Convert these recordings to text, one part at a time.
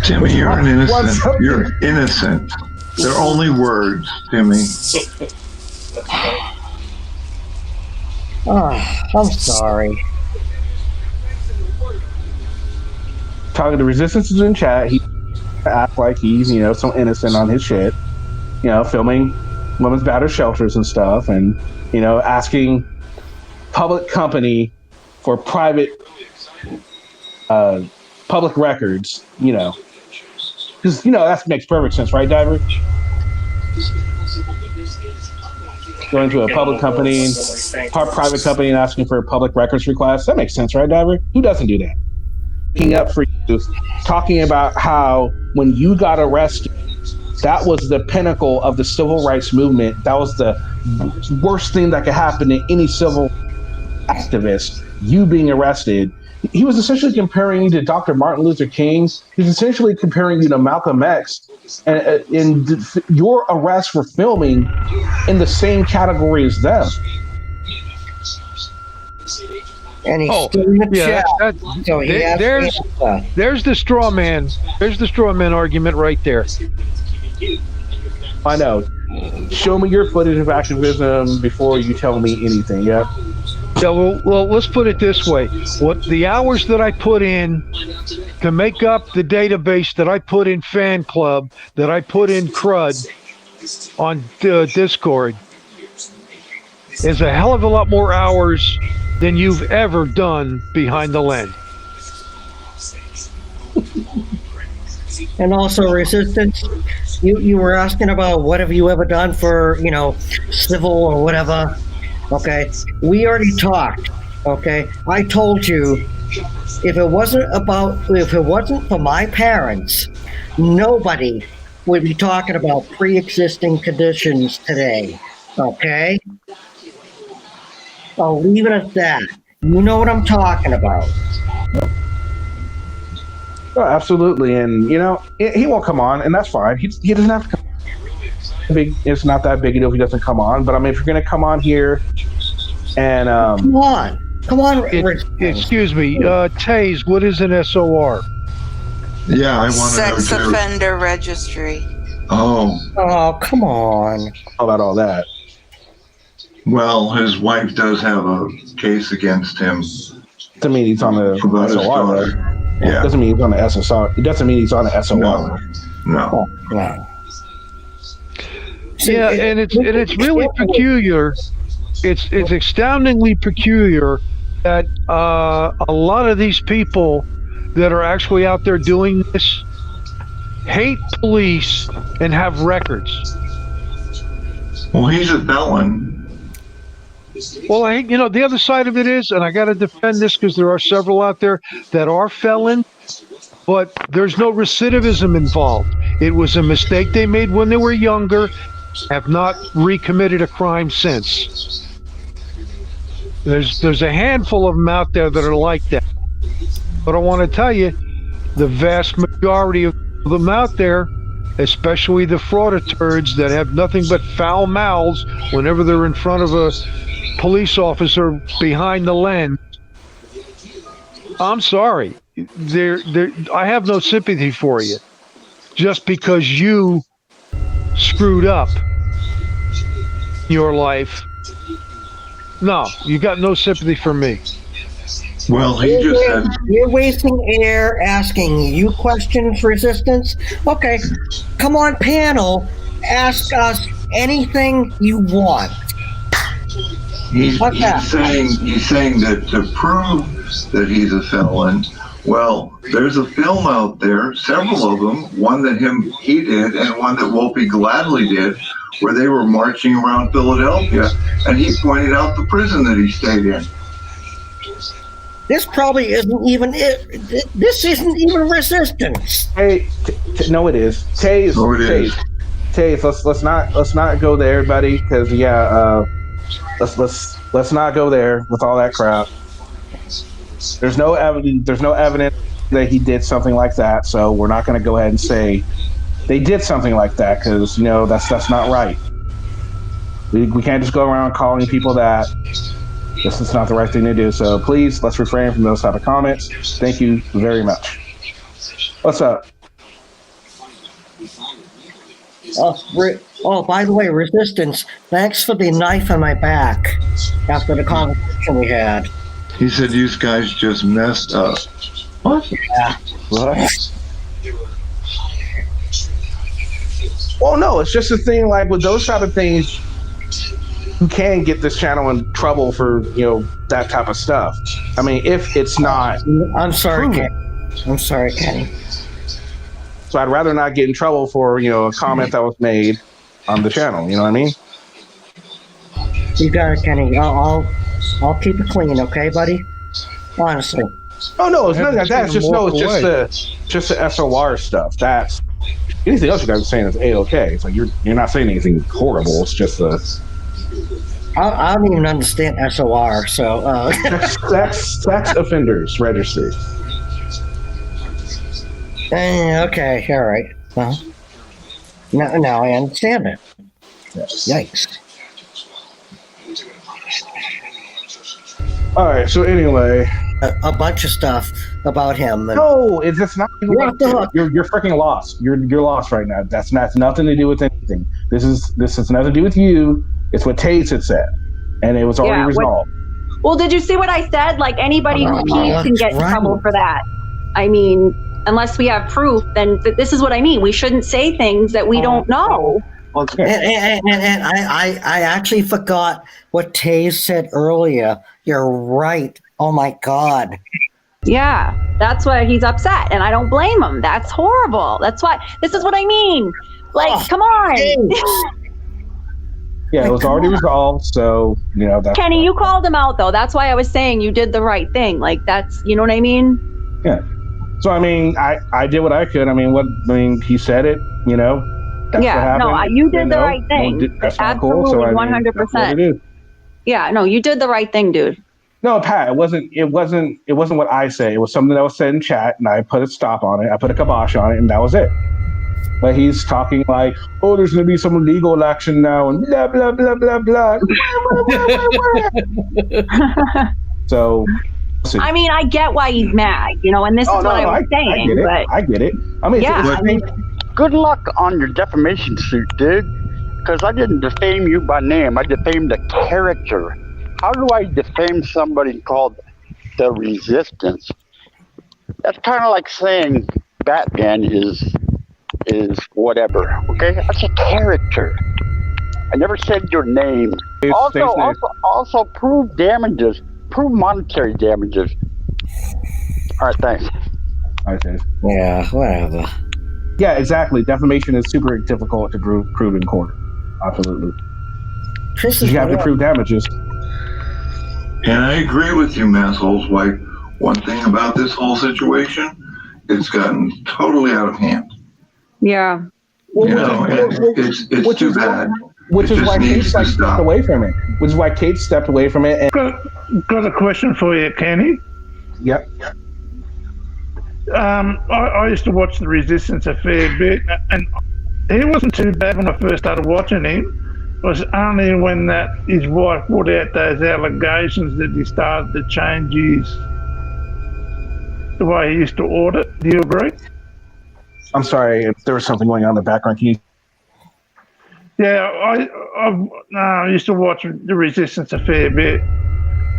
Timmy, you're an innocent. You're innocent. They're only words, Timmy. Oh, I'm sorry. Talking to Resistance is in chat. He acts like he's, so innocent on his shit. Filming women's battered shelters and stuff, and asking public company for private public records. Because that makes perfect sense, right, Diver? Going to a public company, private company, and asking for a public records request. That makes sense, right, Diver? Who doesn't do that? Picking up for you, talking about how when you got arrested, that was the pinnacle of the civil rights movement. That was the worst thing that could happen to any civil activist, you being arrested. He was essentially comparing you to Dr. Martin Luther King. He's essentially comparing you to Malcolm X. And your arrest for filming in the same category as them. And he's still in the chat. So there's the straw man. There's the straw man argument right there. I know. Show me your footage of activism before you tell me anything. Yeah. Yeah. Well, let's put it this way: what the hours that I put in to make up the database that I put in Fan Club, that I put in CRUD on Discord, is a hell of a lot more hours than you've ever done behind the lens. And also, Resistance, you were asking about what have you ever done for, civil or whatever. Okay, we already talked. Okay, I told you if it wasn't for my parents, nobody would be talking about pre-existing conditions today. Okay, I'll leave it at that. You know what I'm talking about. Oh, absolutely, and he won't come on, and that's fine. He doesn't have to come. It's not that big a deal if he doesn't come on. But I mean, if you're going to come on here, and come on. Excuse me, Taze, what is an SOR? Yeah, I want to know Sex offender registry. Oh, come on. How about all that? Well, his wife does have a case against him. Doesn't mean he's on the SOR. Yeah. Doesn't mean he's on the SSR. It doesn't mean he's on the SOR. No. Yeah, and it's really peculiar. It's astoundingly peculiar that a lot of these people that are actually out there doing this hate police and have records. Well, he's a felon. Well, the other side of it is, and I got to defend this because there are several out there that are felon, but there's no recidivism involved. It was a mistake they made when they were younger, have not recommitted a crime since. There's a handful of them out there that are like that. But I want to tell you, the vast majority of them out there, especially the frauditeurs that have nothing but foul mouths whenever they're in front of a police officer behind the lens, I'm sorry. I have no sympathy for you. Just because you screwed up your life, no, you got no sympathy for me. Well, he just said... You're wasting air asking you questions, Resistance. Okay, come on, panel. Ask us anything you want. He's saying that to prove that he's a felon, well, there's a film out there, several of them, one that he did and one that Whoopi Gladly did, where they were marching around Philadelphia, and he pointed out the prison that he stayed in. This probably isn't even it. This isn't even Resistance. Hey, no, it is. Taze, let's not go there, buddy, because let's not go there with all that crap. There's no evidence that he did something like that, so we're not going to go ahead and say they did something like that, because that's not right. We can't just go around calling people that. This is not the right thing to do. So please, let's refrain from those type of comments. Thank you very much. What's up? Oh, by the way, Resistance, thanks for the knife on my back after the conversation we had. He said you guys just messed up. What? Yeah. What? Well, no, it's just a thing like with those type of things, you can get this channel in trouble for, that type of stuff. I mean, if it's not. I'm sorry, proven. Kenny. I'm sorry, Kenny. So I'd rather not get in trouble for, a comment that was made on the channel. You know what I mean? You got it, Kenny. I'll keep it clean, okay, buddy? Honestly. Oh, no, it's nothing like that. It's just the SOR stuff. That's anything else you guys are saying is A-okay. It's like you're not saying anything horrible. It's just I don't even understand SOR, so sex offenders registry. Okay, all right. Well, now I understand it. Yes. Yikes. All right. So anyway, A bunch of stuff about him. no, it's just not. You're off the hook. You're freaking lost. You're lost right now. That's nothing to do with anything. This has nothing to do with you. It's what Taze had said, and it was already resolved. Well, did you see what I said? Like anybody who pees can get in right. trouble for that. I mean, unless we have proof, then this is what I mean. We shouldn't say things that we don't know. And I actually forgot what Taze said earlier. You're right. Oh my God. Yeah, that's why he's upset, and I don't blame him. That's horrible. That's why. This is what I mean. Like, come on. Yeah, it was already resolved. So that's Kenny, you called him out though. That's why I was saying you did the right thing. Like that's, you know what I mean? Yeah. So I mean, I did what I could. He said it. That's what happened. No, you did the right thing. That's not Absolutely, cool. So 100%. Yeah, no, you did the right thing, dude. No, Pat, it wasn't what I said. It was something that was said in chat, and I put a stop on it. I put a kibosh on it, and that was it. But he's talking like, oh, there's going to be some legal action now, and blah, blah, blah, blah, blah. So, see. I mean, I get why he's mad, and this is what I was saying. I get it. I mean, yeah. Good luck on your defamation suit, dude. Because I didn't defame you by name. I defamed the character. How do I defame somebody called the Resistance? That's kind of like saying Batman is whatever. Okay, that's a character. I never said your name. Also, prove damages. Prove monetary damages. All right, thanks. All right, Dave. Yeah, whatever. Yeah, exactly. Defamation is super difficult to prove in court. Absolutely. You have to prove damages. And I agree with you, Massholes. Like, one thing about this whole situation, it's gotten totally out of hand. Yeah. It's too bad. Which is why Kate stepped away from it. Which is why Kate stepped away from it. Got a question for you, Kenny. Yep. I used to watch The Resistance a fair bit, and he wasn't too bad when I first started watching him. It was only when his wife brought out those allegations that he started to change the way he used to audit. Do you agree? I'm sorry if there was something going on in the background. Can you? Yeah, I used to watch The Resistance a fair bit,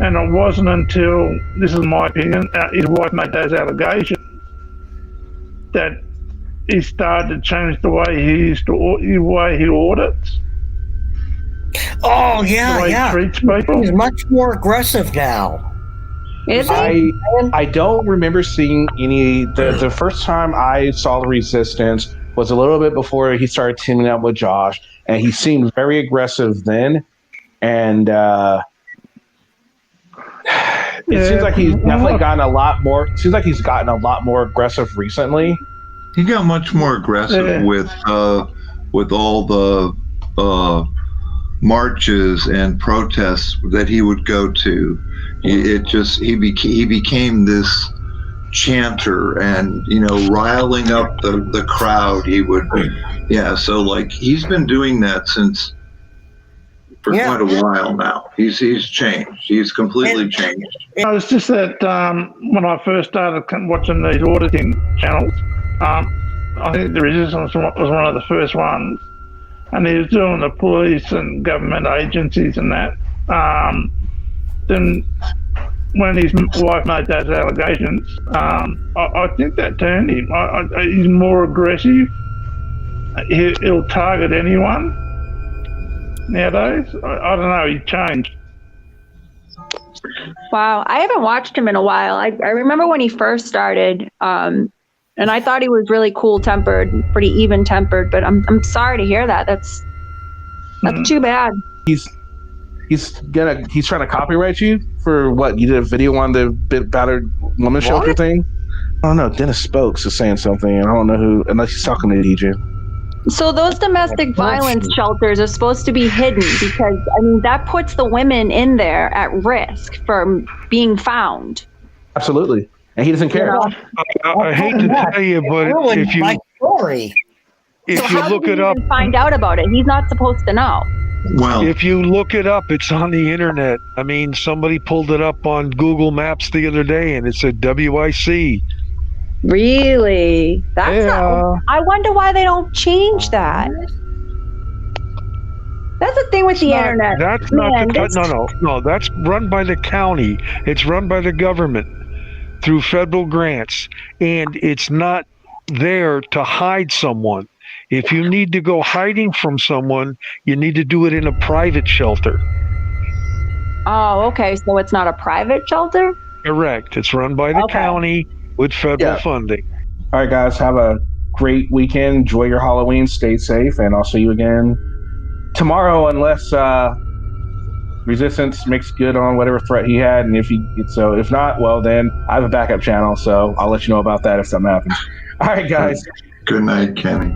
and it wasn't until, this is my opinion, his wife made those allegations that he started to change the way he audits. Oh yeah, the way he treats people. He's much more aggressive now. Is he? I don't remember seeing any. The first time I saw The Resistance was a little bit before he started teaming up with Josh, and he seemed very aggressive then. And it seems like he's definitely gotten a lot more. It seems like he's gotten a lot more aggressive recently. He got much more aggressive with all the marches and protests that he would go to. He became this chanter and riling up the crowd. He would so like he's been doing that for quite a while now. He's changed. He's completely changed. It's just that when I first started watching these auditing channels, I think the Resistance was one of the first ones, and he was doing the police and government agencies and that. Then when his wife made those allegations, I think that turned him. He's more aggressive. He'll target anyone nowadays. I don't know, he changed. Wow, I haven't watched him in a while. I remember when he first started, and I thought he was really cool-tempered, pretty even-tempered. But I'm sorry to hear that. That's too bad. He's trying to copyright you for what you did a video on the battered woman shelter thing. I don't know. Dennis Spokes is saying something, and I don't know who, unless he's talking to DJ. So those domestic violence shelters are supposed to be hidden because, I mean, that puts the women in there at risk for being found. Absolutely. And he doesn't care. I hate to tell you, but if you look it up, find out about it. He's not supposed to know. Well, if you look it up, it's on the internet. I mean, somebody pulled it up on Google Maps the other day, and it said WIC. Really? That's not, I wonder why they don't change that. That's the thing with the internet. That's no. That's run by the county. It's run by the government through federal grants, and it's not there to hide someone. If you need to go hiding from someone, you need to do it in a private shelter. Oh, okay. So it's not a private shelter? Correct. It's run by the county with federal funding. All right, guys. Have a great weekend. Enjoy your Halloween. Stay safe, and I'll see you again tomorrow, unless Resistance makes good on whatever threat he had. And if not, well, then I have a backup channel, so I'll let you know about that if something happens. All right, guys. Good night, Kenny.